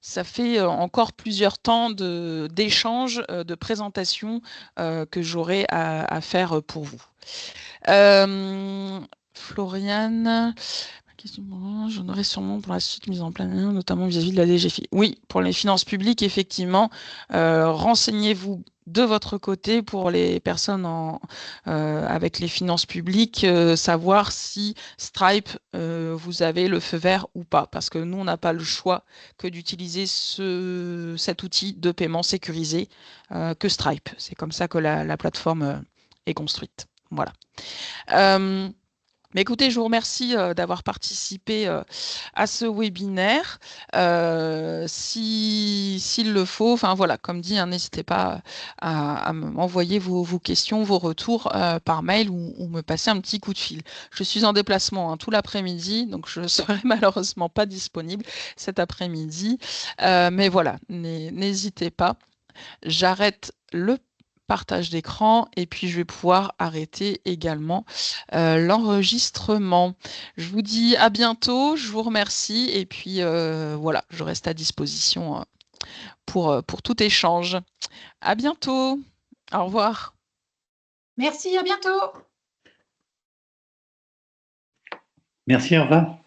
ça fait encore plusieurs temps d'échanges, de présentations que j'aurai à faire pour vous. Floriane, j'en aurais sûrement pour la suite mise en place, notamment vis-à-vis de la DGFiP. Oui, pour les finances publiques, effectivement, renseignez-vous de votre côté pour les personnes avec les finances publiques, savoir si Stripe, vous avez le feu vert ou pas, parce que nous, on n'a pas le choix que d'utiliser cet outil de paiement sécurisé que Stripe. C'est comme ça que la plateforme est construite. Voilà. Mais écoutez, je vous remercie d'avoir participé à ce webinaire. S'il le faut, enfin voilà, comme dit, hein, n'hésitez pas à m'envoyer vos questions, vos retours par mail ou me passer un petit coup de fil. Je suis en déplacement tout l'après-midi, donc je ne serai malheureusement pas disponible cet après-midi. Mais voilà, n'hésitez pas. J'arrête le partage d'écran et puis je vais pouvoir arrêter également l'enregistrement. Je vous dis à bientôt, je vous remercie et puis voilà, je reste à disposition pour tout échange. À bientôt. Au revoir. Merci, à bientôt. Merci, au revoir.